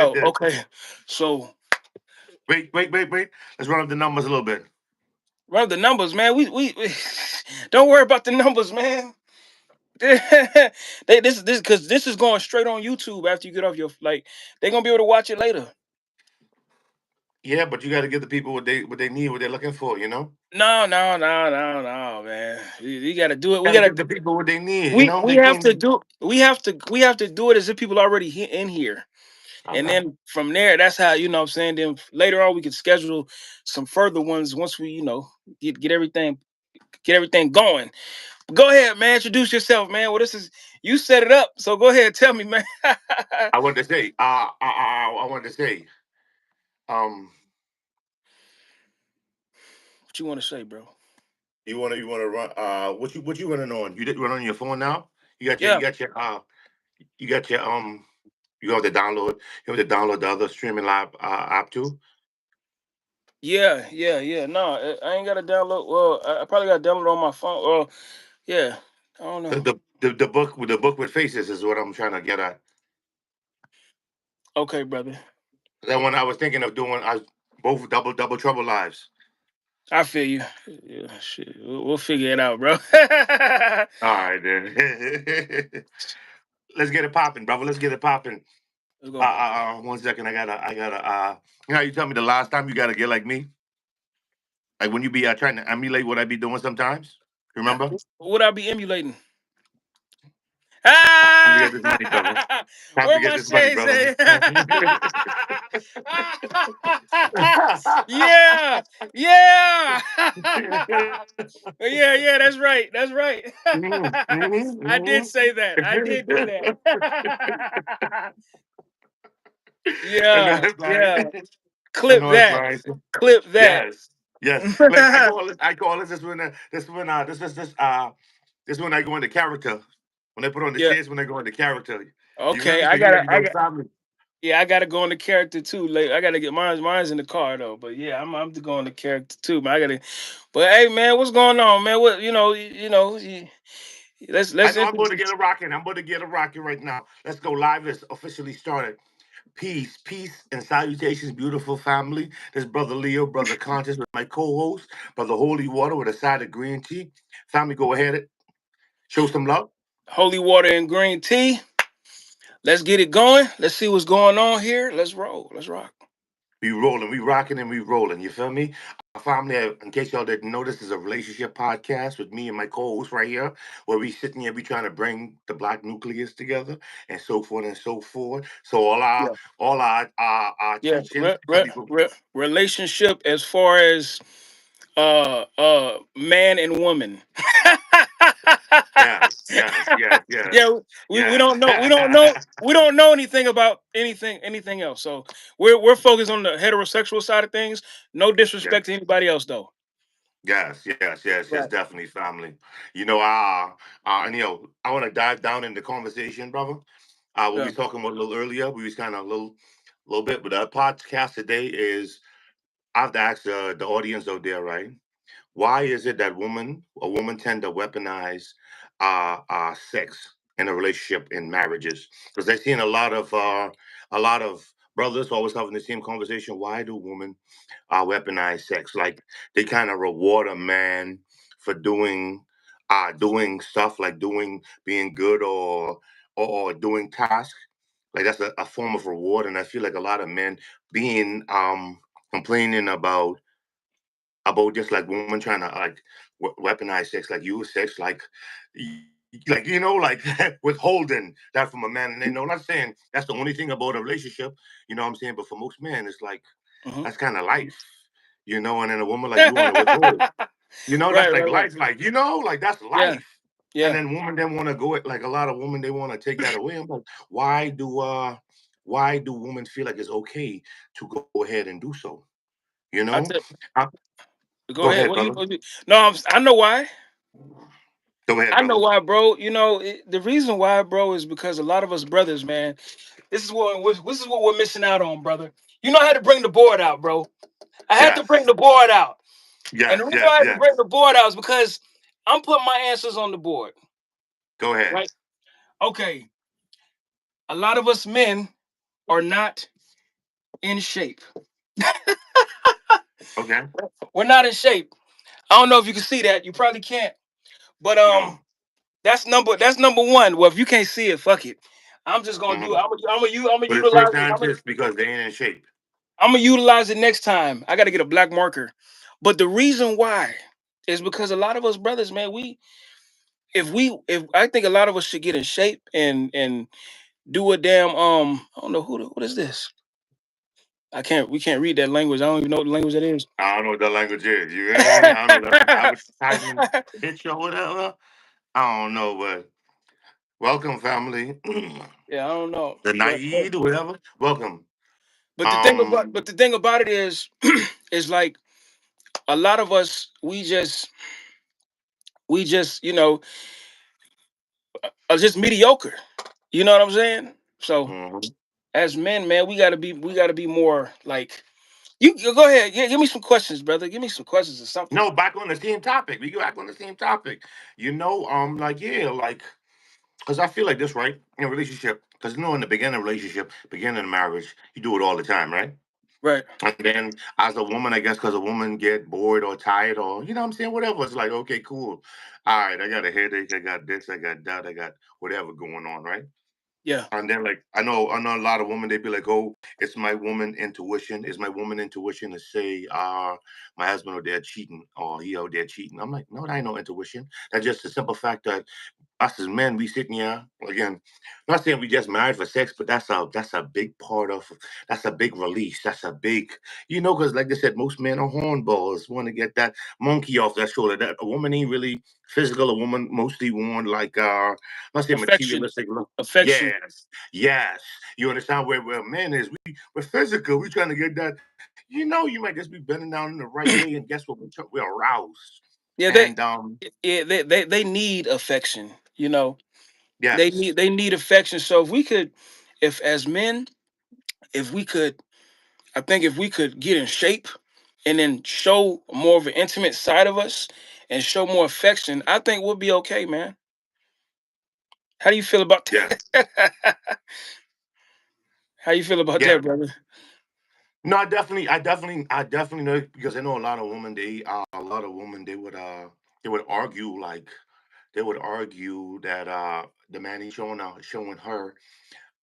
Oh, okay. So Wait. Let's run up the numbers a little bit. run the numbers, man. We don't worry about the numbers, man. This because this is going straight on YouTube after you get off your like they're gonna be able to watch it later. Yeah, but you got to give the people what they need, what they're looking for. No, man. We gotta do it. Got to give the people what they need. We They have to can't. do we have to do it as if people already in here. And Okay. then from there, that's how I'm saying. Then later on, we can schedule some further ones once we get everything going. Go ahead, man. Introduce yourself, man. Well, this is you set it up, so go ahead, tell me, man. I wanted to say. I wanted to say. Um, What you want to say, bro? you want to run. What you running on? You did run on your phone now. Yeah, You got your You have to download. You have to download the other streaming live app too. yeah. No, I ain't got to download. Well, I probably got to download on my phone. Well, yeah, I don't The, know. the the book with the book with faces is what I'm trying to get at. Okay, brother. That one I was thinking of doing. I was both double trouble lives. I feel you. Yeah, shit. We'll figure it out, bro. All right then. Let's get it popping, brother. Let's get it popping. Let's go. 1 second. I gotta. You know, how you tell me the last time you gotta get like me, like when you be trying to emulate what I be doing sometimes. Remember? What I be emulating? Time to get this money, brother. Ah! Time to Where get my this money, shades brother. at? Yeah, yeah, yeah. That's right. That's right. Mhm, mhm, I did mhm. say that. I did do that. I know Yeah, it's right. yeah. I Clip know it's that. right. Clip that. Yes, yes. Like I call it. This when I go into character. When they put on the Yeah. shades, when they go into character. You feel Okay. me? So you gotta stop me. Yeah, I gotta go into character too. Like I gotta get mine's in the car though. But yeah, I'm going to character too. But I gotta. But hey, man, what's going on, man? What I let's know I'm going to introduce. get a rocking. I'm going to get a rocking right now. Let's go live. It's officially started. Peace, and salutations, beautiful family. This brother Leo, brother Conscious, with my co-host, brother Holy Water with a side of green tea. Family, go ahead, show some love. Holy water and green tea. Let's get it going. Let's see what's going on here. Let's roll. Let's rock. We rolling, we rocking, and we rolling. You feel me? Family, in case y'all didn't know, this is a relationship podcast with me and my co-host right here, where we sitting here, we trying to bring the black nucleus together, and so forth and so forth. So Yeah. all our Yeah. teachings, people. Relationship as far as man and woman. Yes. Yeah, we Yes. we don't know anything about anything else. So we're focused on the heterosexual side of things. No disrespect to Yes. anybody else though. Yes, Right. definitely, family. And I want to dive down in the conversation, brother. What we Yeah. was talking about a little earlier, we was kind of little bit, but our podcast today is I have to ask the audience out there, right? Why is it that a woman tend to weaponize sex in a relationship in marriages? Because I've seen a lot of brothers always having the same conversation. Why do women weaponize sex? Like they kind of reward a man for doing stuff like doing being good or doing tasks. Like that's a form of reward, and I feel like a lot of men being complaining about just like women trying to like weaponize sex, like use sex, like like withholding that from a man. And they know, not saying that's the only thing about a relationship, you know what I'm saying? But for most men, it's like Hmm. that's kind of life, and then a woman like you want to withhold, that's like Right. life, like like that's Yeah. life. And Yeah. then women then want to go it like a lot of women they want to take that away. I'm like, why do women feel like it's okay to go ahead and do so? You know? I tell Uh, Go Go ahead, ahead. What brother. you No, I know why. Go ahead, I know brother. why, bro. The reason why, bro, is because a lot of us brothers, man, this is what we're missing out on, brother. I had to bring the board out, bro. I had to bring Yes. the board out. And the Yes, reason why I yes, had to bring yes. the board out is because I'm putting my answers on the board. Go ahead. Right? Okay. A lot of us men are not. in shape. Okay. We're not in shape. I don't know if you can see that. You probably can't. But No. that's number one. Well, if you can't see it, fuck it. I'm just gonna do. Hmm. I'm gonna But his first utilize it. answer is because they ain't in shape. I'm gonna utilize it next time. I got to get a black marker. But the reason why is because a lot of us brothers, man, if I think a lot of us should get in shape and do a damn I don't know what is this. We can't read that language. I don't even know what language that is. I don't know what that language is. You hear me? I don't know that advertisement picture or whatever. I don't know, but welcome, family. Yeah, I don't know. The naive, whatever. Welcome. But the thing about it is is like a lot of us we just are just mediocre. You know what I'm saying? So Mhm. as men, man, we gotta be more like you go ahead. Yeah, give me some questions, brother. Give me some questions or something. No, back on the same topic. We go back on the same topic. Like yeah, like because I feel like this, right? In a relationship, because in the beginning of relationship, beginning of marriage, you do it all the time, right? Right. And then as a woman, I guess because a woman get bored or tired or you know what I'm saying, whatever, it's like, okay, cool. All right, I got a headache, I got this, I got that, I got whatever going on, right? Yeah. And then like I know a lot of women they be like, oh, it's my woman intuition. It's my woman intuition to say my husband or dad cheating or he out there cheating. I'm like, no, that ain't no intuition. That's just a simple fact that us as men, we sitting here again. Not saying we just married for sex, but that's a big part of that's a big release. That's a big because like I said, most men are hornballs, want to get that monkey off their shoulder. That a woman ain't really physical. A woman mostly want like not say Affection. materialistic. Affection. Yes, yes. You understand where men is? We're physical. We're trying to get that. You might just be bending down in the right way, and guess what? We're aroused. Yeah, And they need affection. They yes, need they need affection. So if as men, if we could, I think if we could get in shape and then show more of an intimate side of us and show more affection, I think we'll be okay, man. How do you feel about yes, that? How you feel about yeah. that, brother? No, I definitely know because I know a lot of women. A lot of women. They would argue like they would argue that the man he's showing her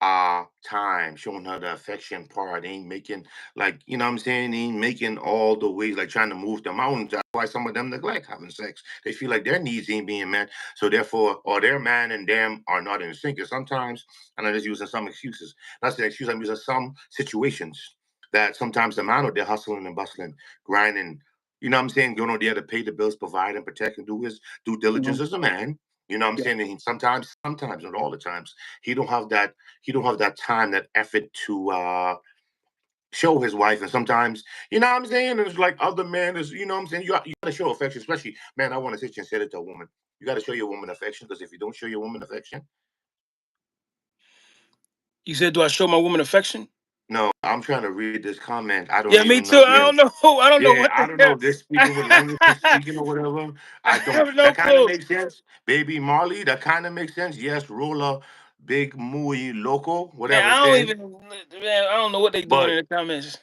time, showing her the affection part, ain't making like what I'm saying, ain't making all the ways like trying to move them out. That's why some of them neglect having sex. They feel like their needs ain't being met. So therefore, or their man and them are not in sync. And sometimes, and I'm just using some excuses. Not saying excuse, I'm using some situations that sometimes the man out there hustling and bustling, grinding, what I'm saying, going out there to pay the bills, provide and protect and do his due diligence Mhm. as a man. You know what I'm Yeah. saying? And sometimes, not all the times, he don't have that time, that effort to show his wife. And sometimes, what I'm saying, it's like other men is, what I'm saying, you gotta show affection, especially man, I want to sit you and say it to a woman. You gotta show your woman affection because if you don't show your woman affection, You said, do I show my woman affection? no, I'm trying to read this comment. I don't Yeah, me even too. know. I Yeah. don't know. I don't know Yeah, what I the don't know hell. if they're speaking with language they're speaking or whatever. I I don't. have no That kind of clue. makes sense. Baby Marley, that kind of makes sense. Yes, Roller, Big Muy Loco, Man, whatever I it's don't saying. even man, I don't know what they doing But in the comments.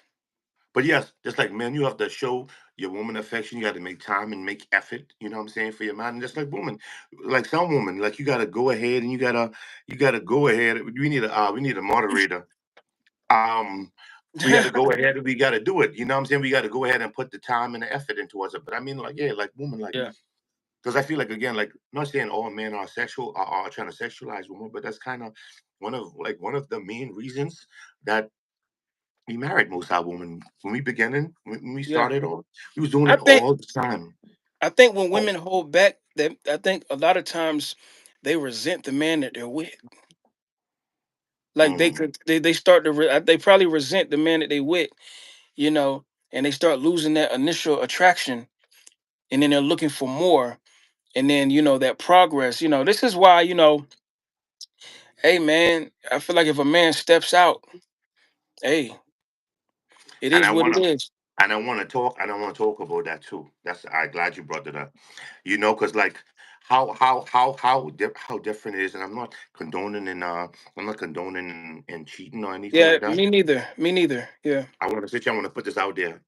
But yes, just like men, you have to show your woman affection. You got to make time and make effort. You know what I'm saying for your man. And just like woman, like some woman, like you got to go ahead and you gotta go ahead. We need a moderator. Um, we got to go ahead and we got to do it. You know what I'm saying? We got to go ahead and put the time and the effort into it. But I mean, like yeah, like woman, like Yeah. because I feel like again, like not saying all men are are trying to sexualize women, but that's kind of one of the main reasons that we married most our women when we beginning when we Yeah. started off. We was doing I it think all the time. I think when Oh, women hold back, I think a lot of times they resent the man that they're with. Like mhm. they start to they probably resent the man that they with, you know, and they start losing that initial attraction, and then they're looking for more, and then that progress. This is why hey man, I feel like if a man steps out, hey, it And is I what it wanna is. and I wanna talk about that too. That's I glad you brought it up. Because like how different it is, and I'm not condoning in cheating or anything Yeah, like that. me neither. Me neither. Yeah. I want to sit here. I want to put this out there.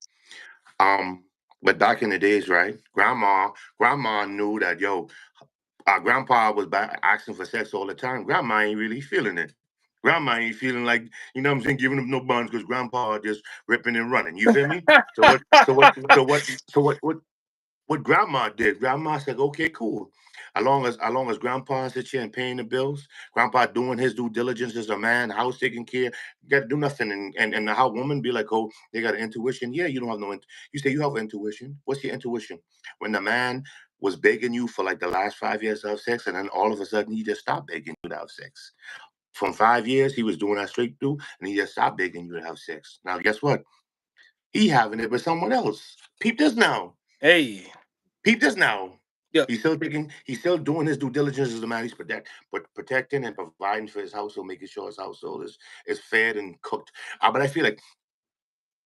Um, but back in the days, right? Grandma knew that grandpa was asking for sex all the time. Grandma ain't really feeling it. Grandma ain't feeling like, what I'm saying, giving him no buns because grandpa just ripping and running. You feel me? So what? So what? So what? So what grandma did, grandma said, okay, cool. As long as grandpa sits here and paying the bills, grandpa doing his due diligence as a man, house taking care, you gotta do nothing. And how women be like, oh, they got an intuition. Yeah, you don't have no you say you have intuition. What's your intuition? When the man was begging you for like the last 5 years to have sex, and then all of a sudden he just stopped begging you to have sex. From 5 years, he was doing that straight through, and he just stopped begging you to have sex. Now, guess what? He having it with someone else. Peep this now. Hey. Peep this now. Yeah. He's still doing his due diligence as a man. But protecting and providing for his household, making sure his household is fed and cooked. But I feel like,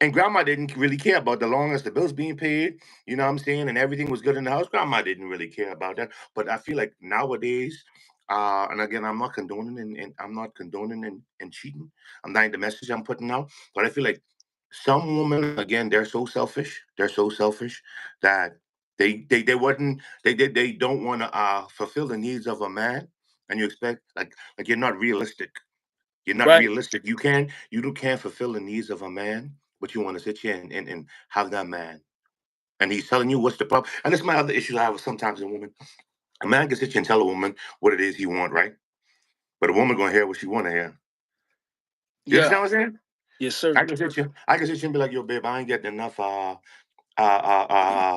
and grandma didn't really care about the long as the bills being paid, you know what I'm saying, and everything was good in the house. Grandma didn't really care about that. But I feel like nowadays, and again, I'm not condoning and cheating. I'm not the message I'm putting out. But I feel like some women, again, they're so selfish. They're so selfish that they wouldn't they don't want to fulfill the needs of a man, and you expect like you're not realistic. You're not Right. realistic. You can't fulfill the needs of a man, but you want to sit here and have that man. And he's telling you what's the problem. And this is my other issue I have with sometimes in women. A man can sit here and tell a woman what it is he want, right? But a woman gonna hear what she wanna hear. You Yeah. understand what I'm saying? Yes, sir. I can sit here and be like, yo, babe, I ain't getting enough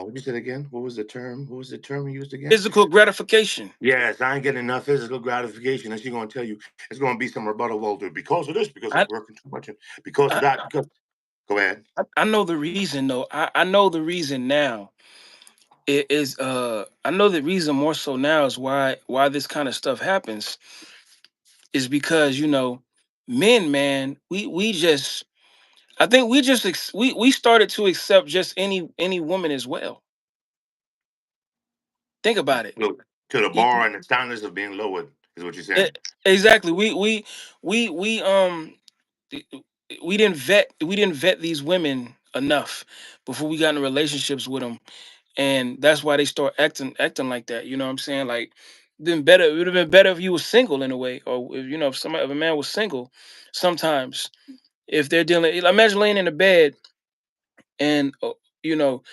what you said again? What was the term? What was the term you used again? Physical gratification. Yes, I ain't getting enough physical gratification. And she's gonna tell you it's gonna be some rebuttal. Well, because of this, because I'm I working too much, and because of I, that, because go ahead. I know the reason though. I know the reason now. It is I know the reason more so now is why this kind of stuff happens is because men, man, we just I think we just we started to accept just any woman as well. Think about it. Look, to the Y- bar and the standards of being lowered is what you're e- saying. Exactly. We th- we didn't vet these women enough before we got in relationships with them, and that's why they start acting like that. You know what I'm saying? Like, then better it would have been better if you were single in a way, or if a man was single. Sometimes if they're dealing, imagine laying in the bed and you know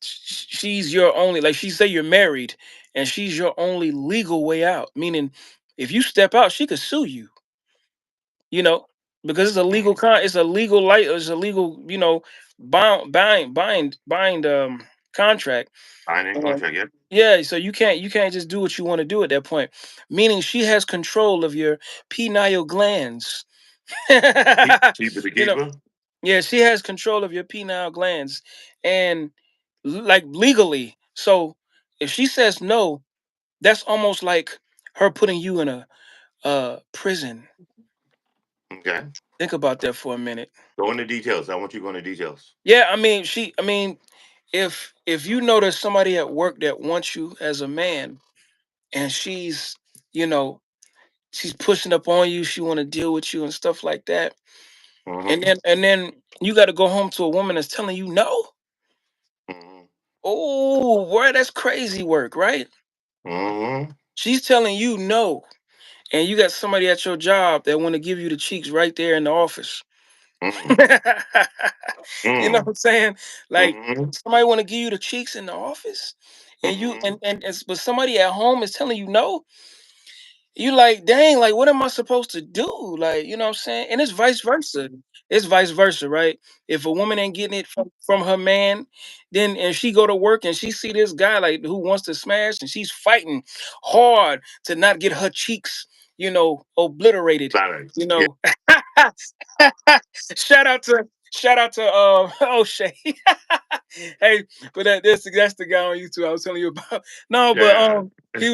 she's your only, like, she say you're married and she's your only legal way out, meaning if you step out she could sue you, you know, because it's a legal Mm. it's a legal it's a legal, bind contract. Signing And contract, yeah. yeah, so you can't just do what you want to do at that point, meaning she has control of your pineal glands. Keep it the you know keeper. yeah, she has control of your pineal glands, and like legally. So if she says no, that's almost like her putting you in a prison. Okay. Think about that for a minute. Go into details. I want you to go into details. Yeah, I mean, if you know there's somebody at work that wants you as a man, and you know, she's pushing up on you, she want to deal with you and stuff like that, and Mm-hmm. then you got to go home to a woman that's telling you no. Mm-hmm. Oh, boy, that's crazy work, right? Mm-hmm. She's telling you no, and you got somebody at your job that want to give you the cheeks right there in the office. Mm-hmm. You know what I'm saying? Like, Mm-hmm. somebody want to give you the cheeks in the office, and you Mm-hmm. but somebody at home is telling you no. You like, dang, like, what am I supposed to do? Like, you know what I'm saying? And it's vice versa. It's vice versa, right? If a woman ain't getting it from her man, then and she go to work and she see this guy like who wants to smash, and she's fighting hard to not get her cheeks, obliterated. Balance. You Yeah. know. shout out to O'Shea. Hey, but that's the guy on YouTube I was telling you about. No, but Yeah. he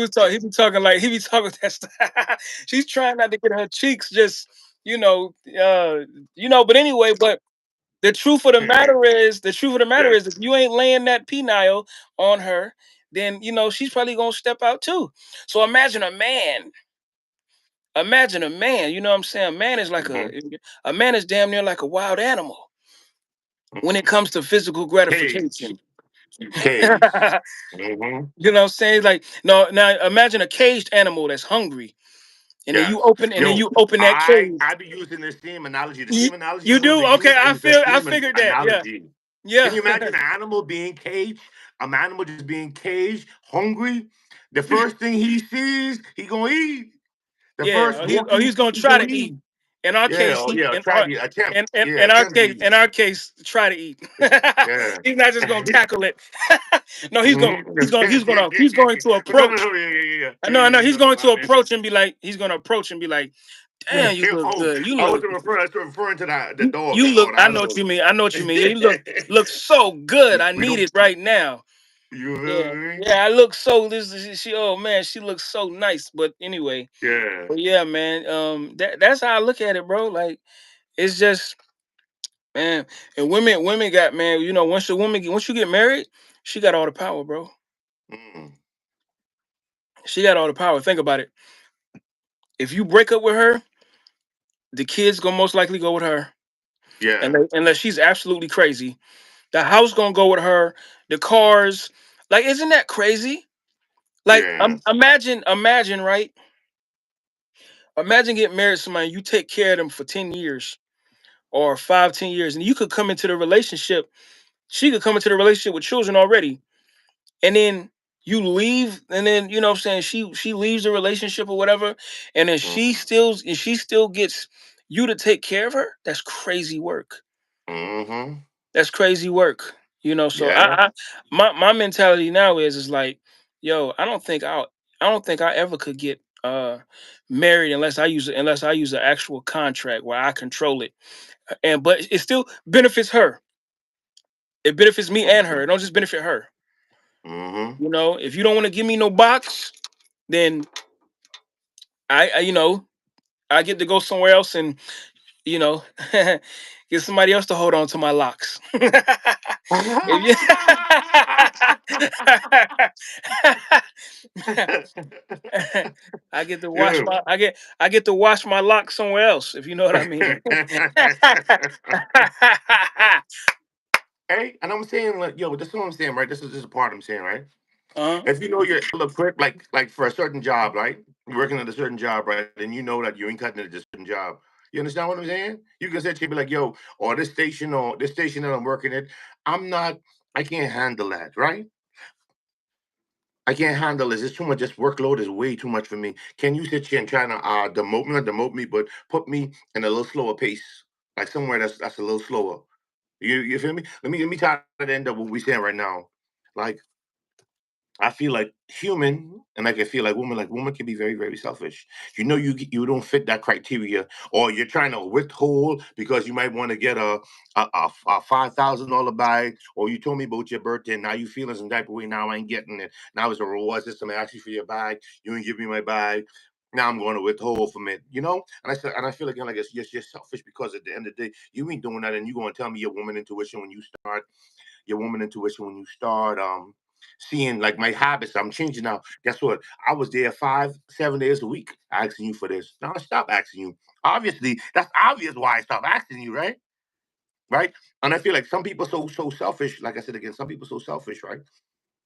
be talking that stuff. She's trying not to get her cheeks just, but anyway, but the truth of the matter is if you ain't laying that penile on her, then she's probably gonna step out too. So imagine a man, you know what I'm saying? A man is like Mm-hmm. a man is damn near like a wild animal when it Mm-hmm. comes to physical Cage. gratification. Cage. Mm-hmm. You know what I'm saying? Like, no, now imagine a caged animal that's hungry, and then you Yes. open and then Yo, you open that cage. I be using the same analogy. The You, same analogy you I'm going do? to Okay, use is the I same figured that. Yeah. analogy. Can Yeah. you imagine an animal being caged? An animal just being caged, hungry. The first thing he sees, he gonna eat. The Yeah, first walking, he's gonna he try gonna to eat. eat. In our Yeah, case, oh yeah, try to attempt. Yeah, in our attempt to case, eat. try to eat. Yeah. He's not just gonna tackle it. No, Mhm. he's going to No, no, approach. no, yeah, yeah, yeah, I yeah, know, yeah, he's no, no, going to my bad. approach and be like, damn, you look Oh, good. I was referring to the dog You or look. the I know what animal. you mean. I know what you mean. Yeah, you look so good. I We need don't. it right now. You Yeah, feel me? yeah. I look so. She. Oh man, she looks so nice. But anyway, Yeah. but yeah, man. That's how I look at it, bro. Like it's just man. And women got man. Once you get married, she got all the power, bro. Mm. She got all the power. Think about it. If you break up with her, the kids gonna most likely go with her, Yeah. unless she's absolutely crazy. The house gonna go with her. The cars, like, isn't that crazy? Like, Yeah. imagine, right? Imagine getting married to somebody you take care of them for 10 years or 5, 10 years, and you could come into the relationship. She could come into the relationship with children already, and then you leave, and then you know what I'm saying she leaves the relationship or whatever, and then Mm-hmm. she still gets you to take care of her. That's crazy work. Mm-hmm. That's crazy work. So Yeah. my mentality now is like, yo, I don't think I ever could get married unless I use an actual contract where I control it. And but it still benefits her. It benefits me and her. Mm-hmm. It don't just benefit her. Mm-hmm. If you don't want to give me no box, then I get to go somewhere else and you know, get somebody else to hold on to my locks. If you- I get to wash Yeah. my locks somewhere else, if you know what I mean. Hey, and I'm saying like, yo, this is what I'm saying, right? This is a part I'm saying, right? uh-huh. If you know you're ill equipped, like for a certain job, right? You're working at a certain job, right? And you know that you ain't cutting it at a certain job. You understand what I'm saying? You can say to be like, yo, or this station that I'm working at, I'm not, I can't handle that, right? I can't handle this. It's too much. This workload is way too much for me. Can you sit here and try to demote me, not demote me, but put me in a little slower pace, like somewhere that's a little slower. You feel me? Let me try to end up what we saying right now. Like I feel like human, and I can feel like woman can be very, very selfish. You don't fit that criteria, or you're trying to withhold because you might want to get a $5,000 bag, or you told me about your birthday, and now you feeling some type of way. Now I ain't getting it. Now it's a reward system. I ask you for your bag, you ain't give me my bag. Now I'm going to withhold from it, And I said, and I feel again like it's just you're selfish because at the end of the day, you ain't doing that, and you going to tell me your woman intuition when you start seeing like my habits. I'm changing now. Guess what? I was there 5, 7 days a week asking you for this. Now I stop asking you. Obviously, that's obvious why I stopped asking you, right? Right? And I feel like some people so selfish. Like I said again, some people so selfish, right?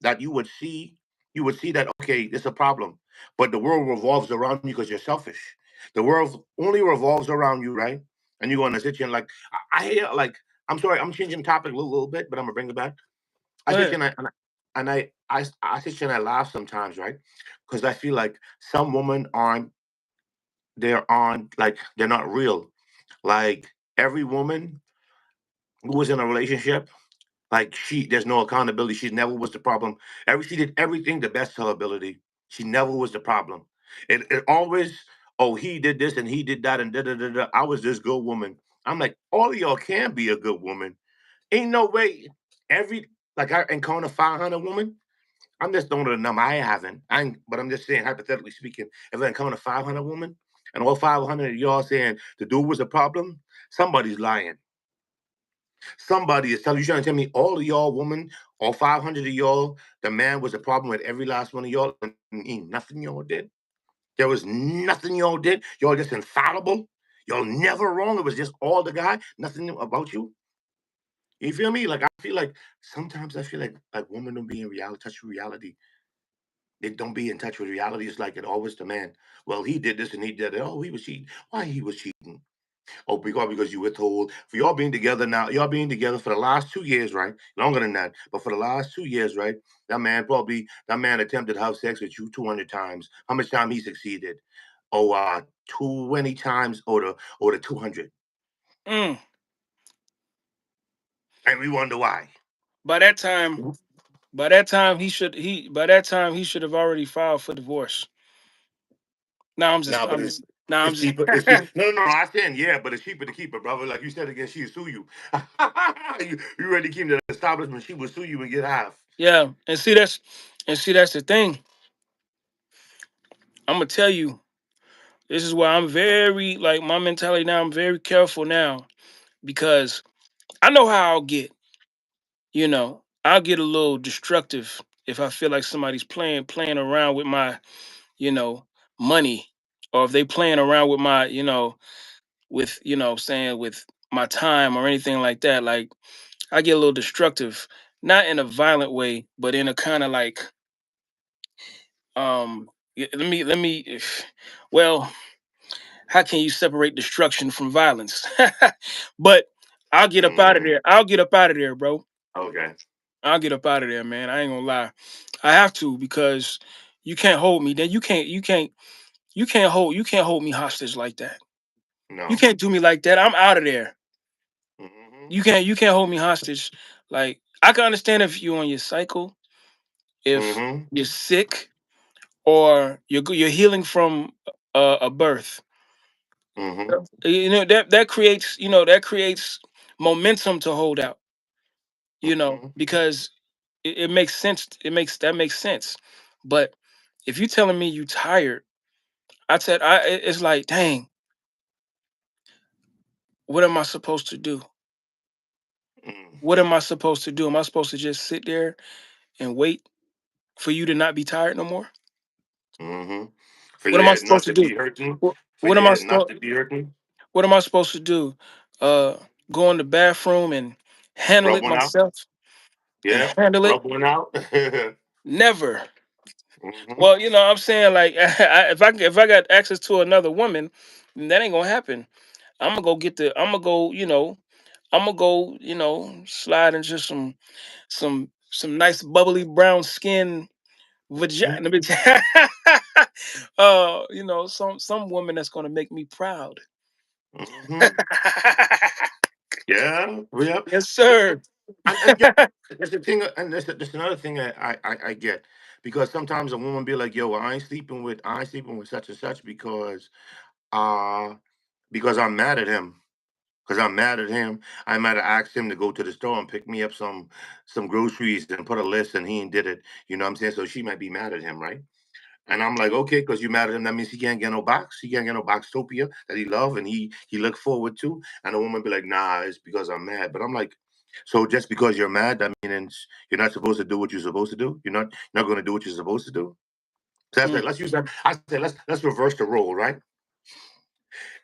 That you would see that okay, there's a problem, but the world revolves around you because you're selfish. The world only revolves around you, right? And you're going to sit here and like I hear like I'm sorry, I'm changing topic a little bit, but I'm gonna bring it back. I Go sit ahead. here and I sit here and I laugh sometimes, right? Because I feel like some women aren't like they're not real. Like every woman who was in a relationship, like there's no accountability. She never was the problem. She did everything the best of her ability. She never was the problem. It always, oh, he did this and he did that and da da da da. I was this good woman. I'm like, all of y'all can be a good woman. Ain't no way. Every like I encounter 500 women. I'm just throwing a number. I haven't. But I'm just saying, hypothetically speaking, if I encounter 500 women and all 500 of y'all saying the dude was a problem, somebody's lying. Somebody is telling you, trying to tell me all of y'all women, all 500 of y'all, the man was a problem with every last one of y'all, and ain't nothing y'all did. There was nothing y'all did. Y'all just infallible. Y'all never wrong. It was just all the guy. Nothing about you. You feel me? Like I feel like sometimes I feel like women don't be in reality, touch with reality. They don't be in touch with reality. It's like it always the man. Well, he did this and he did it. Oh, he was cheating. Why he was cheating? Oh, because you withhold. For y'all being together now, y'all being together for the last 2 years, right? Longer than that, but for the last 2 years, right? That man attempted to have sex with you 200 times. How much time he succeeded? Oh, 20 times or the 200, Mm. and we wonder why. By that time, by that time he should have already filed for divorce. No, Nah, but I'm just no, I'm it's just cheaper. It's cheap. No, no, no. I saying yeah, but it's cheaper to keep it, brother. Like you said again, she'll sue you. You ready to keep the establishment? She will sue you and get half. yeah. And see that's the thing. I'm gonna tell you, this is why I'm very like my mentality now. I'm very careful now because I know how I'll get. I'll get a little destructive if I feel like somebody's playing around with my you know money, or if they playing around with my with saying with my time or anything like that. Like I get a little destructive, not in a violent way, but in a kind of like let me well, how can you separate destruction from violence? But I'll get up out of Mm, there. I'll get up out of there, bro. okay. I'll get up out of there, man. I ain't gonna lie. I have to because you can't hold me. Then you can't hold me hostage like that. You No. can't do me like that. I'm out of there. Mm-hmm. You can't hold me hostage. Like I can understand if you're on your cycle, if Mm-hmm. you're sick, or you're healing from a birth. Mm-hmm. That creates momentum to hold out. Mm-hmm. Because it makes sense. Makes sense. But if you telling me you tired, it's like, dang, what am I supposed to do? Mm, What am I supposed to do? Am I supposed to just sit there and wait for you to not be tired no more? mm-hmm. For What your am I head supposed not to to do? be hurting. What, For what your am I head not supposed to be hurting. What am I supposed to do? Uh, go in the bathroom and handle Rub it one out. myself and Yeah. handle it? Rub one out. Never. Mm-hmm. Well, I'm saying like, if I got access to another woman, then that ain't gonna happen. I'm gonna go get the. I'm gonna go. I'm gonna go. Slide into some nice bubbly brown skin vagina. Some woman that's gonna make me proud. Mm-hmm. Yeah. Yeah. Yes, sir. And yo, that's the thing, and that's another thing I get, because sometimes a woman be like, "Yo, I ain't sleeping with such and such uh because I'm mad at him." Because I'm mad at him. I might have asked him to go to the store and pick me up some groceries and put a list, and he ain't did it. You know what I'm saying? So she might be mad at him, right? And I'm like, okay, because you mad at him, that means he can't get no box. He can't get no boxtopia that he love and he look forward to. And the woman be like, nah, it's because I'm mad. But I'm like, so just because you're mad, that means you're not supposed to do what you're supposed to do. You're not going to do what you're supposed to do. So I said, Mm, let's use that. I said, let's reverse the role, right?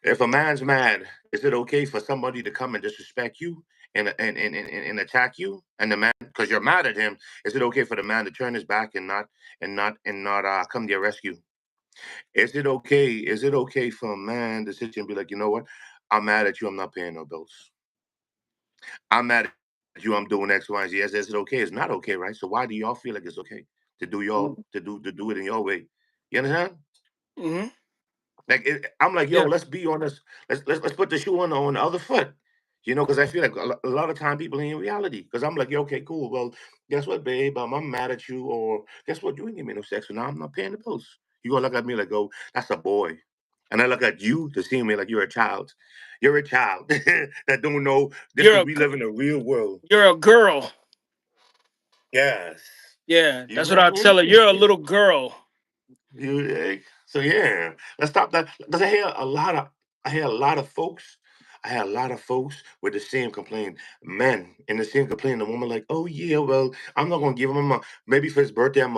If a man's mad, is it okay for somebody to come and disrespect you and attack you? And the man, because you're mad at him, is it okay for the man to turn his back and not come to your rescue? Is it okay? Is it okay for a man to sit here and be like, you know what? I'm mad at you. I'm not paying no bills. I'm mad at you. I'm doing X, Y, and Z. Is it okay? It's not okay, right? So why do y'all feel like it's okay mm, to do it in your way? You understand? mhm. Like I'm like, yo, Yeah, let's be honest. Let's put the shoe on the other foot. Because I feel like a lot of time people ain't in reality. Because I'm like, yeah, okay, cool. Well, guess what, babe? I'm mad at you, or guess what? You ain't give me no sex, so now I'm not paying the bills. You gonna look at me like, oh, that's a boy, and I look at you to see me like you're a child. You're a child that don't know this you're is a we g- live in a real world. you're a girl. Yes, Yeah, you that's what feel I'll tell her. me? You're a little girl. So yeah, let's stop that because I hear a lot of folks. I had a lot of folks with the same complaint, men in the same complaint. The woman like, oh yeah, well, I'm not gonna give him a maybe for his birthday, I'm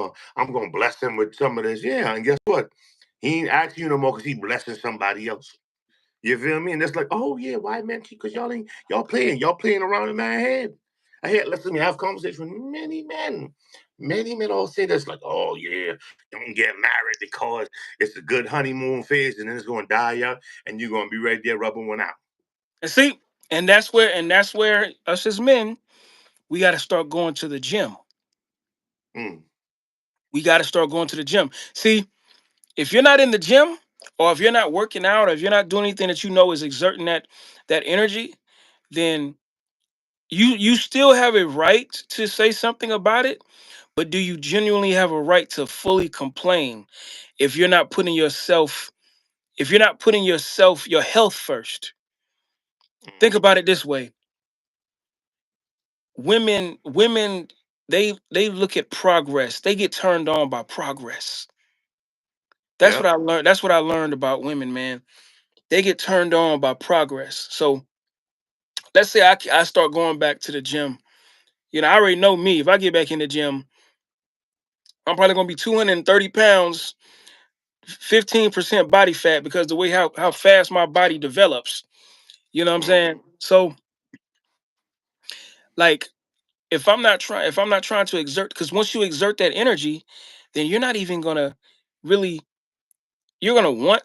gonna bless him with some of this. Yeah, and guess what? He ain't asking you no more because he blessing somebody else. You feel me? And it's like, oh yeah, why man? Because y'all playing around in my head. I had listen to me have conversations with many men. Many men all say this, like, oh yeah, don't get married because it's a good honeymoon phase and then it's gonna die out and you're gonna be right there rubbing one out. And see, and that's where us as men, we got to start going to the gym. Mm, We got to start going to the gym. See, if you're not in the gym, or if you're not working out, or if you're not doing anything that you know is exerting that energy, then you still have a right to say something about it. But do you genuinely have a right to fully complain if you're not putting yourself, if you're not putting yourself, your health first? Think mm. about it this way: women, they look at progress. They get turned on by progress. That's what Yep. I learned. That's what I learned about women, man. They get turned on by progress. So let's say I start going back to the gym. I already know me. If I get back in the gym, I'm probably gonna be 230 pounds, 15% body fat, because the way how fast my body develops. You know what I'm saying? Mm. So like, if I'm not trying to exert, because once you exert that energy, then you're not even gonna really, you're gonna want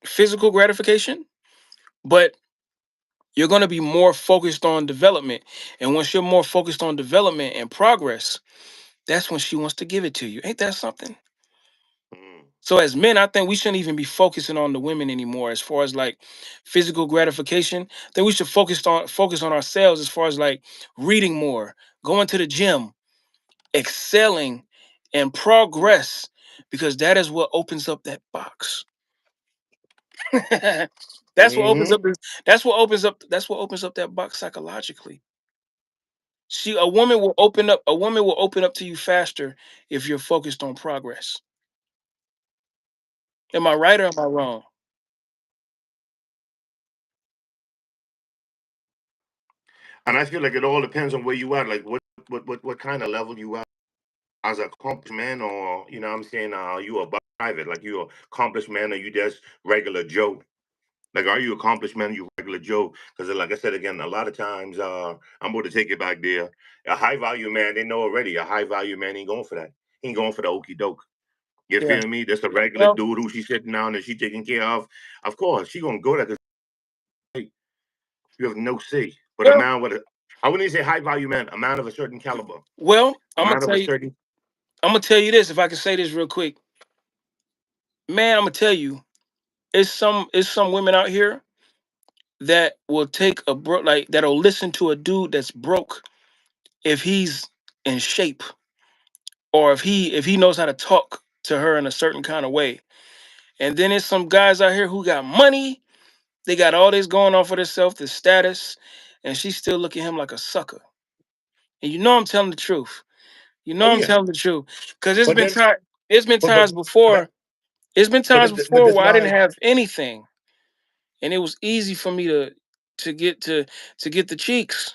physical gratification, but you're gonna be more focused on development. And once you're more focused on development and progress, that's when she wants to give it to you. Ain't that something? Mm. So as men, I think we shouldn't even be focusing on the women anymore as far as like physical gratification. I think we should focus on ourselves as far as like reading more, going to the gym, excelling, and progress, because that is what opens up that box. that's what opens up Mm-hmm. this, that's what opens up that box psychologically. A woman will open up to you faster if you're focused on progress. Am I right or am I wrong? And I feel like it all depends on where you are, like what kind of level you are as a accomplished man, or you know what I'm saying, you above private, like you a accomplished man, or you just regular Joe. Like, are you accomplished man? Or you regular Joe? Because, like I said again, a lot of times, I'm going to take it back there. A high value man, they know already. A high value man ain't going for that. He ain't going for the okey doke. You Yeah. feel me? Just a regular Well, dude who she's sitting down and she taking care of. Of course, she gonna go there because you have no say. But a well, man with a, I wouldn't even say high value man, a man of a certain caliber, well. a I'm gonna man of tell a you. certain. I'm gonna tell you this. If I can say this real quick, man, I'm gonna tell you. It's some women out here that will take a like that'll listen to a dude that's broke if he's in shape, or if he knows how to talk to her in a certain kind of way. And then there's some guys out here who got money. They got all this going on for themselves, the status, and she still look at him like a sucker. And I'm telling the truth. Oh I'm yeah, telling the truth. Because it's but been then, time. It's been but times before. that, It's been but times but before that's where I didn't why. have anything, and it was easy for me to get the cheeks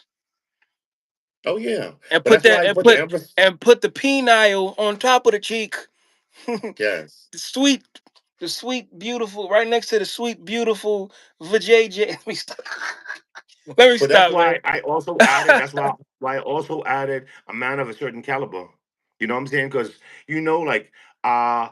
Oh yeah, and but put that's that why I and put the put emphasis. and put the penile on top of the cheek. the Yes. sweet, the sweet, beautiful, right next to the sweet, beautiful vajayjay. Let me stop. Let me But that's stop, man. why I also added. That's why I also added a man of a certain caliber. You know what I'm saying? Because like uh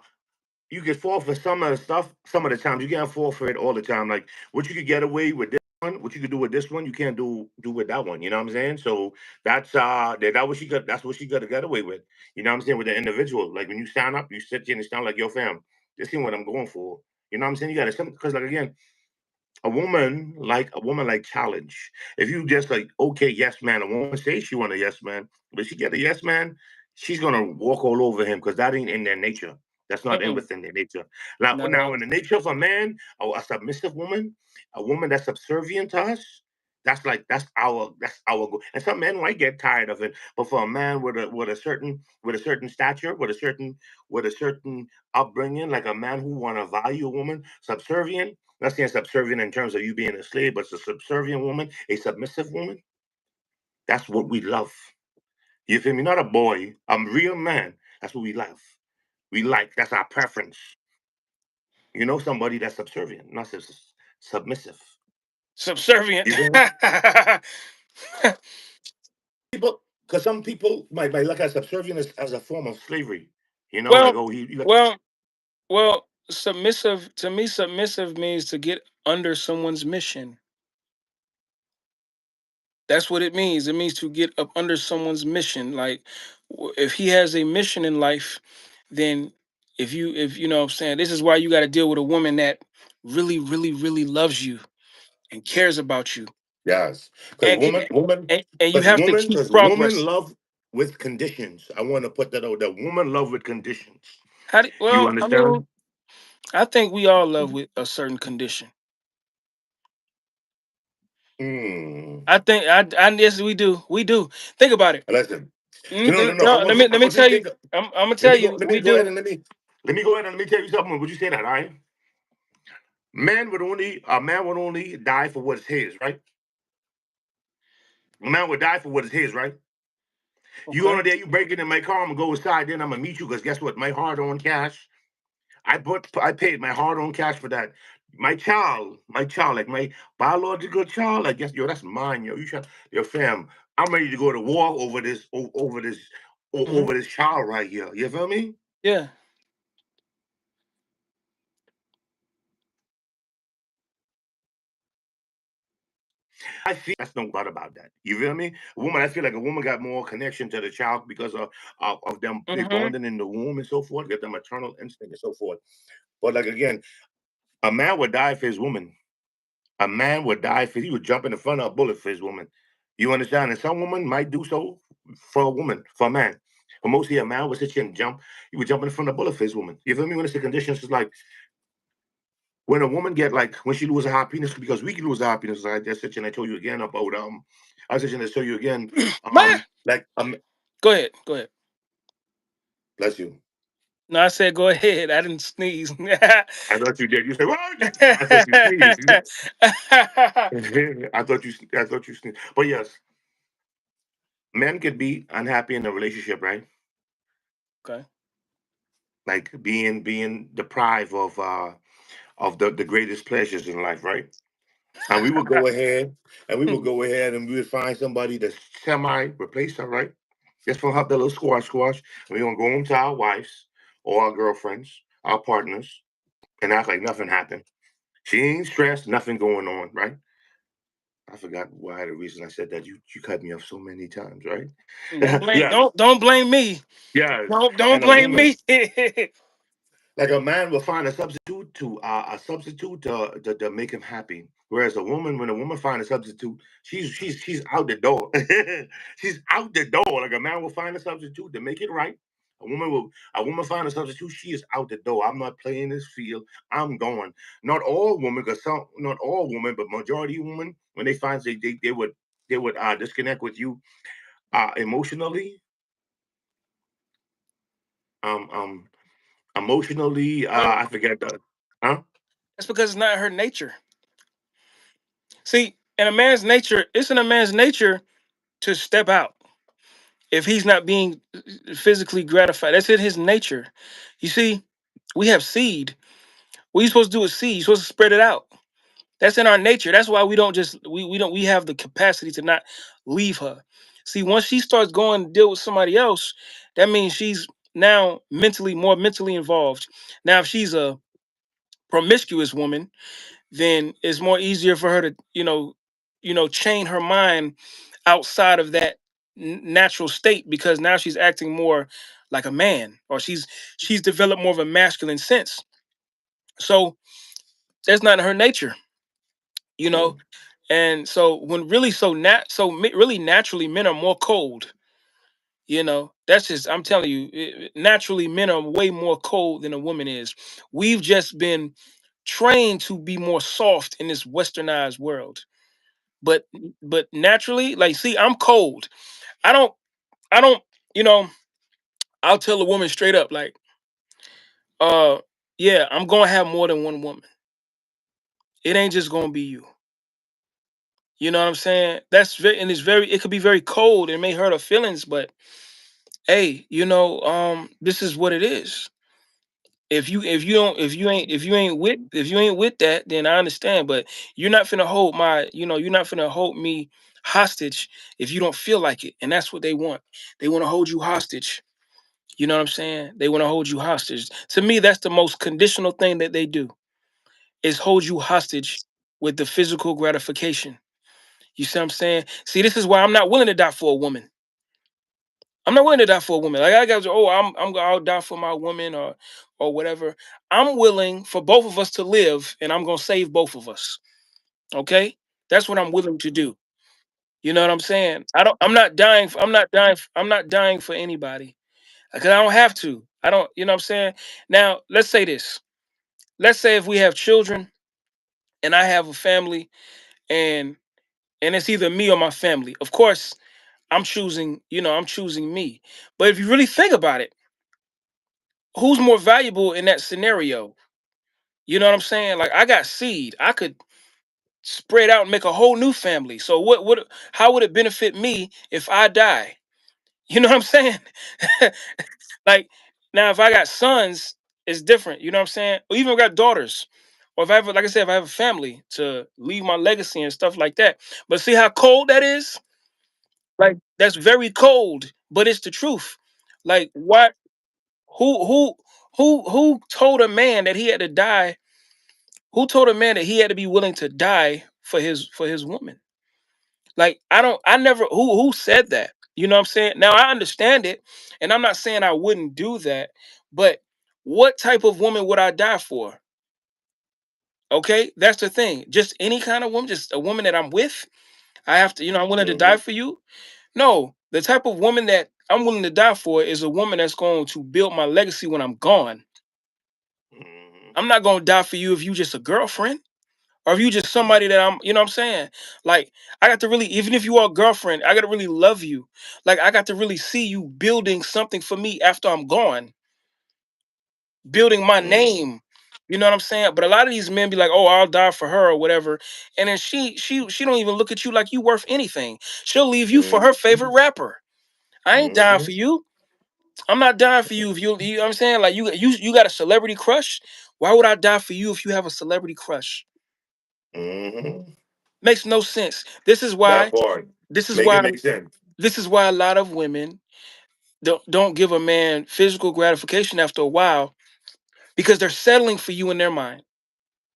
you can fall for some of the stuff. Some of the times you can't fall for it all the time. Like what you could get away with this one, what you could do with this one, you can't do with that one. You know what I'm saying? So that what she got. That's what she got to get away with. You know what I'm saying? With the individual, like when you stand up, you sit here and stand like, yo, fam, this ain't what I'm going for. You know what I'm saying? You got to because like again, a woman like challenge. If you just like, okay, yes, man, a woman say she want a yes, man, but she get a yes, man, she's gonna walk all over him because that ain't in their nature. That's not in Mm-mm, within their nature. Now, no. in the nature of a man, a submissive woman, a woman that's subservient to us, that's our goal. And some men might get tired of it, but for a man with a certain stature, with a certain upbringing, like a man who want to value a woman, subservient. Not saying subservient in terms of you being a slave, but it's a subservient woman, a submissive woman. That's what we love. You feel me? Not a boy. I'm a real man. That's what we love. We like. That's our preference. You know, somebody that's subservient, not submissive. Subservient. You feel me? People, because some people might look at subservient as a form of slavery. You know, like well, oh, he like well, well. Submissive to me. Submissive means to get under someone's mission. That's what it means. It means to get up under someone's mission. Like if he has a mission in life, then if you know what I'm saying, this is why you got to deal with a woman that really, really, really loves you and cares about you. yes, because And woman, can, woman, and you have to keep because woman progress. love with conditions. I want to put that out. That woman love with conditions. You Well, I mean, understand? I think we all love with a certain condition. Hmm. I yes we do. We do. Think about it. Listen. No, no, no. No, let me I want you to tell you. think. I'm gonna tell you, Let me we go ahead do. and let me go ahead and let me tell you something. Would you say that? All right. Man would only a man would only die for what is his, right? A man would die for what is his, right? You on Okay. there, you break it in my car, I'm gonna go inside, then I'm gonna meet you because guess what? My hard on cash. I paid my hard on cash for that. My child, like my biological child, I guess yo, that's mine, yo. You try your fam. I'm ready to go to war over Hmm. over this child right here. You feel me? Yeah. I feel that's no doubt about that. You feel me? A woman, I feel like a woman got more connection to the child because of them they Hmm. bonding in the womb and so forth, get them maternal instinct and so forth. But like again, a man would die for his woman. A man would die for he would jump in the front of a bullet for his woman. You understand? And some woman might do so for a woman, for a man. But mostly a man would sit here and jump. He would jump in front of a bullet for his woman. You feel me? When it's the conditions, it's like when a woman get like when she loses her happiness, because we can lose our happiness. I just sit here and I told you again about I was just to show you again Man, like go ahead. Go ahead. bless you. No, I said go ahead. I didn't sneeze. I thought you did. You said, well, I thought you sneezed. I thought you sneezed. But yes, men could be unhappy in a relationship, right? Okay. Like being deprived of the greatest pleasures in life, right? And we would go ahead and we would find somebody to semi replace her, right? Just for her the little squash. And we're gonna go home to our wives or our girlfriends, our partners, and act like nothing happened. She ain't stressed, nothing going on, right? I forgot why the reason I said that. You cut me off so many times, right? Don't blame. Yes, Don't blame me. yes. Don't And a blame woman, me. like a man will find a substitute to make him happy. Whereas a woman, when a woman finds a substitute, she's out the door. She's out the door. Like a man will find a substitute to make it right. A woman find a substitute. She is out the door. I'm not playing this field. I'm going. Not all women, because some not all women, but majority of women, when they find they would disconnect with you emotionally. Um um Emotionally. Well, I forget the huh. that's because it's not her nature. See, in a man's nature, it's in a man's nature to step out if he's not being physically gratified. That's in his nature. You see, we have seed. What you supposed to do is seed. You're supposed to spread it out. That's in our nature. That's why we don't just we don't we have the capacity to not leave her. See, once she starts going to deal with somebody else, that means she's now mentally involved. Now, if she's a promiscuous woman, then it's more easier for her to chain her mind outside of that natural state because now she's acting more like a man or she's developed more of a masculine sense. So that's not in her nature, you know. Mm, And so when really really naturally men are more cold. That's just I'm telling you, naturally men are way more cold than a woman is. We've just been trained to be more soft in this westernized world. But but naturally, like see, I'm cold. I don't I don't, you know, I'll tell a woman straight up, like, yeah, I'm gonna have more than one woman. It ain't just gonna be you. You know what I'm saying? That's very, and it's very, it could be very cold. It may hurt her feelings, but hey, this is what it is. If you don't if you ain't with that, then I understand. But you're not finna hold me hostage if you don't feel like it. And that's what they want. They want to hold you hostage. You know what I'm saying? They want to hold you hostage. To me, that's the most conditional thing that they do is hold you hostage with the physical gratification. You see what I'm saying? See, this is why I'm not willing to die for a woman. I'm not willing to die for a woman. Like I guys, oh, I'll die for my woman or whatever. I'm willing for both of us to live, and I'm gonna save both of us. Okay, that's what I'm willing to do. You know what I'm saying? I don't. I'm not dying. I'm not dying. I'm not dying for anybody because I don't have to. I don't. You know what I'm saying? Now, let's say this. Let's say if we have children and I have a family, and it's either me or my family. Of course, I'm choosing. I'm choosing me. But if you really think about it, who's more valuable in that scenario? You know what I'm saying? Like I got seed. I could spread out and make a whole new family. So how would it benefit me if I die? You know what I'm saying? Like now if I got sons, it's different. You know what I'm saying? Or even if I got daughters. Or if I have, like I said, if I have a family to leave my legacy and stuff like that. But see how cold that is? Like that's very cold, but it's the truth. Like what who who who told a man that he had to die. Who told a man that he had to be willing to die for his woman? Like I never who said that? You know what I'm saying? Now I understand it, and I'm not saying I wouldn't do that, but what type of woman would I die for? Okay? That's the thing. Just any kind of woman, just a woman that I'm with. I have to, I'm willing to die Mhm. for you. No, the type of woman that I'm willing to die for is a woman that's going to build my legacy when I'm gone. Mhm. I'm not going to die for you if you just a girlfriend. Or if you just somebody that I'm, you know what I'm saying? Like, I got to really, even if you are a girlfriend, I got to really love you. Like, I got to really see you building something for me after I'm gone, building my Mhm. name. You know what I'm saying? But a lot of these men be like, "Oh, I'll die for her or whatever," and then she don't even look at you like you worth anything. She'll leave you for her favorite Mhm. rapper. I ain't dying for Mhm. you. I'm not dying for you if you know what I'm saying? Like you got a celebrity crush. Why would I die for you if you have a celebrity crush? Mhm. Makes no sense. That part. This is Make it why make sense. this is why a lot of women don't give a man physical gratification after a while because they're settling for you in their mind.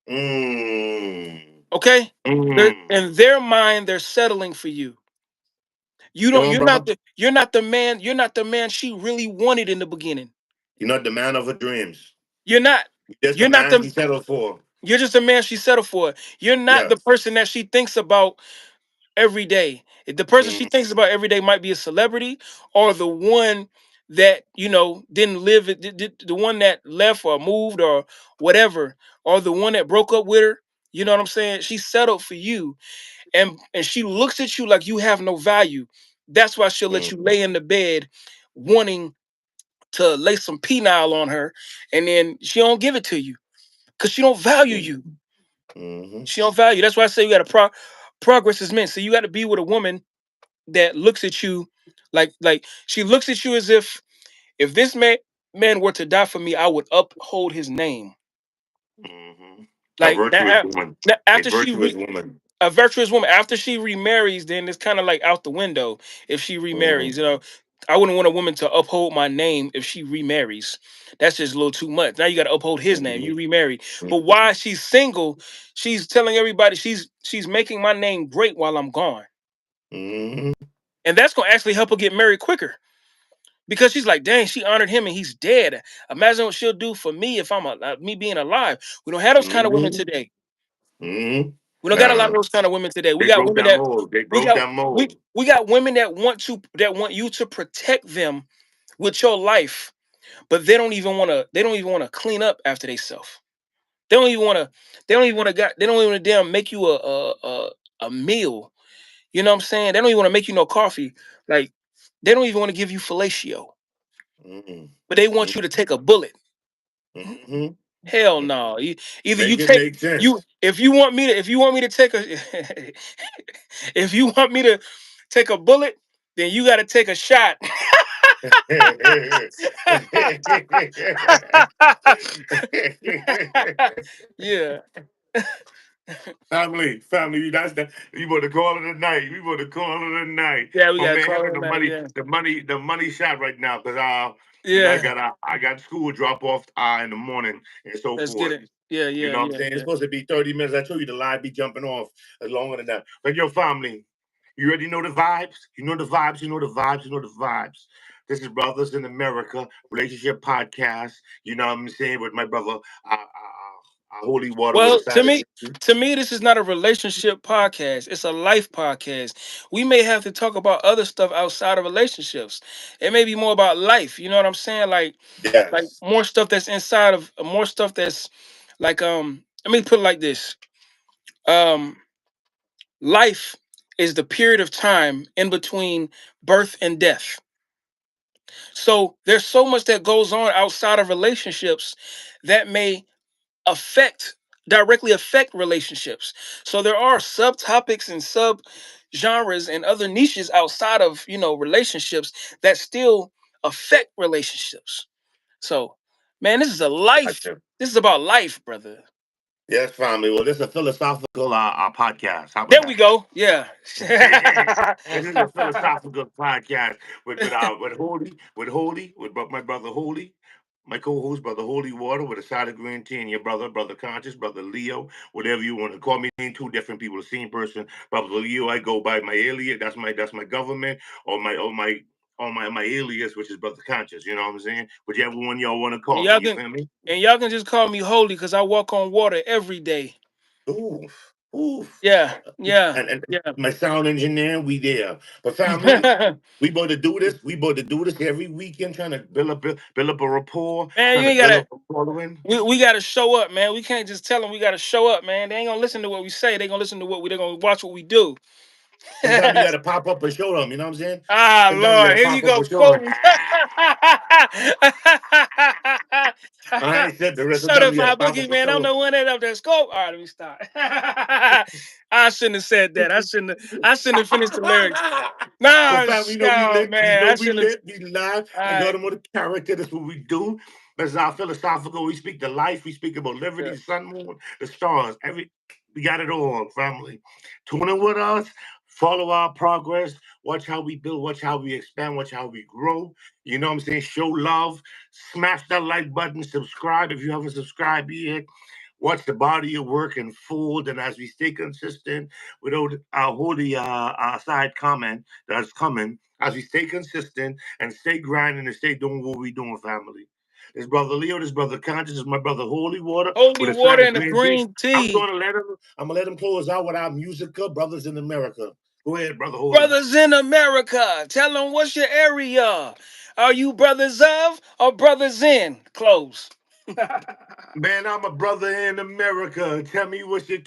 Mm. Okay? They're Mm. in their mind they're settling for you. You Come don't on, brother. you're not the man she really wanted in the beginning. You're not the man of her dreams. You're not You're just you're a not man the she settled for. you're just a man she settled for. You're not the Yes. person that she thinks about every day. The person she Mhm. thinks about every day might be a celebrity or the one that didn't live it, the one that left or moved or whatever, or the one that broke up with her. You know what I'm saying? She settled for you, and she looks at you like you have no value. That's why she'll let you Mhm. lay in the bed, wanting to lay some penile on her, and then she don't give it to you because she don't value you. Mhm. Mhm. She don't value. That's why I say you got to progress is meant. So you got to be with a woman that looks at you like she looks at you as if this man were to die for me, I would uphold his name. Mhm. A Like virtuous woman. A after virtuous woman. a virtuous woman after she remarries, then it's kind of like out the window if she remarries. Mhm. I wouldn't want a woman to uphold my name if she remarries. That's just a little too much. Now you got to uphold his name. You Mhm. remarried, but Mhm. while she's single, she's telling everybody she's making my name great while I'm gone, Mhm. and that's gonna actually help her get married quicker. Because she's like, dang, she honored him and he's dead. Imagine what she'll do for me if me being alive. We don't have those kind of women Mhm. today. Mhm. We don't got a lot of Nah. those kind of women today. We They got broke women that that mold. They we broke got that mold. we got women that want you to protect them with your life, but they don't even want to clean up after themselves. They don't even want to they don't even want to damn make you a meal. You know what I'm saying? They don't even want to make you no coffee. Like they don't even want to give you fellatio, Mhm. but they want you to Mhm. take a bullet. Mhm. Hell no. Either you Make it take make sense. you if you want me to take a if you want me to take a bullet, then you got to take a shot. Yeah. Family, that's the you want to call it a night. We want to call it a night. Yeah, we Oh gotta man, call having it a night. Yeah. the money shot right now because Yeah. I got school drop off in the morning and so Let's get forth. it. Yeah, You yeah, know what I'm yeah, saying? It's yeah. supposed to be 30 minutes. I told you the live be jumping off longer than that. But your family, you already know the vibes. You know the vibes. You know the vibes. You know the vibes. This is Brothers in America Relationship Podcast. You know what I'm saying with my brother, Holy Water with a Well, side of green. to me, this is not a relationship podcast. It's a life podcast. We may have to talk about other stuff outside of relationships. It may be more about life. You know what I'm saying? Like Yes, more stuff that's inside of more stuff that's like let me put it like this. Um Life is the period of time in between birth and death. So there's so much that goes on outside of relationships that may affect directly affect relationships. So there are subtopics and sub genres and other niches outside of, relationships that still affect relationships. So, man, this is a life. gotcha. This is about life, brother. Yes, family. Well, this is a philosophical podcast. How about There we that? go. Yeah. This is a philosophical podcast with my brother Holy, my co-host brother Holy Water with a side of green tea, and your brother Conscious, brother Leo, whatever you want to call me. Ain't two different people, the same person. Brother Leo, I go by my alias. That's my government or my alias, which is brother Conscious. You know what I'm saying? Whichever one y'all want to and call me. y'all You can feel me? and y'all can just call me holy because I walk on water every day. Oof, oof. Yeah, yeah, And yeah. my sound engineer, we there. But family, we about to do this. We about to do this every weekend, trying to build up a rapport, Man, trying you to ain't build up gotta. a following. We gotta show up, man. We can't just tell them we gotta show up, man. They ain't gonna listen to what we say. They gonna listen to what we. They gonna watch what we do. Sometimes you got to pop up and show them. You know what I'm saying? Ah, Sometimes you got Lord, to here you pop up go and show them. quoting. I ain't said the rest. Shut Sometimes up, you got to my pop bookie, up and man. I'm show the one that up there. Scope. All right, let me stop. I shouldn't have said that. I shouldn't have finished the lyrics. But Nah, family, we oh lit. We man, know I we shouldn't have. lit. We live. All I got right. them on the character. That's what we do. That's our philosophical. We speak the life. We speak about liberty, Yeah. the sun, moon, the stars. We got it all, family. Tune in with us. Follow our progress. Watch how we build. Watch how we expand. Watch how we grow. You know what I'm saying? Show love. Smash that like button. Subscribe if you haven't subscribed yet. Watch the body of work unfold. And as we stay consistent without our holy side comment that's coming, as we stay consistent and stay grinding and stay doing what we doing, family. This brother Leo, this brother Conscious, is my brother Holy Water Holy with a side water of and the green tea. green tea. I'm gonna let him close out with our musical Brothers in America. Go ahead, brother Holy. Brothers in America. Tell them what's your area. Are you brothers of or brothers in? Close. Man, I'm a brother in America. Tell me what's your